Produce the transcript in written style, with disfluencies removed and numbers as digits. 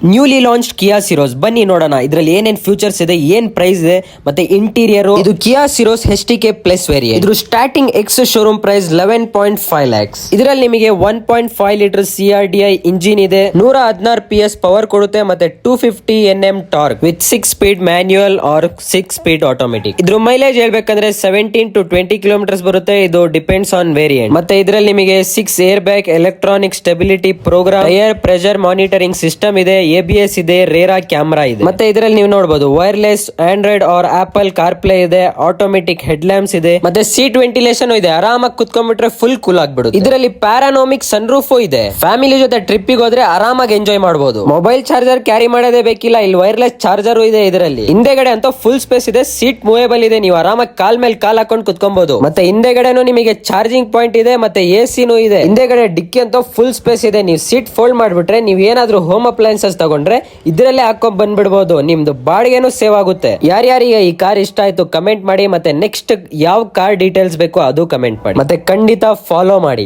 Newly launch ಕಿಯಾ ಸಿರೋಸ್ ಬನ್ನಿ ನೋಡೋಣ ಇದರಲ್ಲಿ ಏನೇನ್ ಫೀಚರ್ಸ್ ಇದೆ, ಏನ್ ಪ್ರೈಸ್ ಇದೆ, ಮತ್ತೆ ಇಂಟೀರಿಯರ್. ಇದು Kia Syros HTK plus variant. ಇದ್ರ starting ex showroom price 11.5 lakhs. ಇದರಲ್ಲಿ ನಿಮಗೆ 1.5 ಲೀಟರ್ CRDI ಇಂಜಿನ್ ಇದೆ, 116 PS ಪವರ್ ಕೊಡುತ್ತೆ, ಮತ್ತೆ 250 Nm torque with 6 speed manual or 6 speed automatic. ಇದ್ರ ಮೈಲೇಜ್ ಹೇಳ್ಬೇಕಂದ್ರೆ 17 to 20 ಕಿಲೋಮೀಟರ್ಸ್ ಬರುತ್ತೆ. ಇದು ಡಿಪೆಂಡ್ಸ್ ಆನ್ ವೇರಿಯಂಟ್. ಮತ್ತೆ ಇದರಲ್ಲಿ ನಿಮಗೆ 6 air bag, electronic stability programme, air pressure monitoring system ಇದೆ, ABS ಇದೆ, ರೇರಾ ಕ್ಯಾಮೆರಾ ಇದೆ. ಮತ್ತೆ ಇದರಲ್ಲಿ ನೀವು ನೋಡಬಹುದು wireless Android or Apple CarPlay ಇದೆ, ಆಟೋಮೆಟಿಕ್ ಹೆಡ್ ಲ್ಯಾಂಪ್ಸ್ ಇದೆ, ಮತ್ತೆ ಸೀಟ್ ವೆಂಟಿಲೇಷನ್ ಇದೆ. ಆರಾಮಾಗಿ ಕುತ್ಕೊಂಡ್ಬಿಟ್ರೆ ಫುಲ್ ಕೂಲ್ ಆಗ್ಬಿಡುತ್ತೆ. ಇದರಲ್ಲಿ ಪ್ಯಾರಾನೋಮಿಕ್ ಸನ್ ರೂಫ್ ಇದೆ. ಫ್ಯಾಮಿಲಿ ಜೊತೆ ಟ್ರಿಪ್ ಹೋದ್ರೆ ಆರಾಮಾಗಿ ಎಂಜಾಯ್ ಮಾಡಬಹುದು. ಮೊಬೈಲ್ ಚಾರ್ಜರ್ ಕ್ಯಾರಿ ಮಾಡೋದೇ ಬೇಕಿಲ್ಲ, ಇಲ್ಲಿ ವೈರ್ಲೆಸ್ ಚಾರ್ಜರ್ ಇದೆ. ಇದರಲ್ಲಿ ಹಿಂದೆಗಡೆ ಅಂತ ಫುಲ್ ಸ್ಪೇಸ್ ಇದೆ, ಸೀಟ್ ಮೂವೇಬಲ್ ಇದೆ, ನೀವು ಆರಾಮಾಗಿ ಕಾಲ್ ಮೇಲೆ ಕಾಲ್ ಹಾಕೊಂಡು ಕುತ್ಕೊಬಹುದು. ಮತ್ತೆ ಹಿಂದೆಗಡೆನೂ ನಿಮಗೆ ಚಾರ್ಜಿಂಗ್ ಪಾಯಿಂಟ್ ಇದೆ, ಮತ್ತೆ AC ಇದೆ. ಹಿಂದೆಗಡೆ ಡಿಕ್ಕಿ ಅಂತ ಫುಲ್ ಸ್ಪೇಸ್ ಇದೆ. ನೀವು ಸೀಟ್ ಫೋಲ್ಡ್ ಮಾಡ್ಬಿಟ್ರೆ ನೀವು ಏನಾದ್ರೂ ಹೋಮ್ ಅಪ್ಲೈನ್ಸಸ್ ತಗೊಂಡ್ರೆ ಇದ್ರಲ್ಲೇ ಹಾಕೊಂಡ್ ಬಂದ್ಬಿಡ್ಬೋದು. ನಿಮ್ದು ಬಾಡಿಗೆನೂ ಸೇವ್ ಆಗುತ್ತೆ. ಯಾರ್ಯಾರಿಗೆ ಈ ಕಾರ್ ಇಷ್ಟ ಆಯ್ತು ಕಮೆಂಟ್ ಮಾಡಿ, ಮತ್ತೆ ನೆಕ್ಸ್ಟ್ ಯಾವ ಕಾರ್ ಡೀಟೇಲ್ಸ್ ಬೇಕು ಅದು ಕಮೆಂಟ್ ಮಾಡಿ, ಮತ್ತೆ ಖಂಡಿತ ಫಾಲೋ ಮಾಡಿ.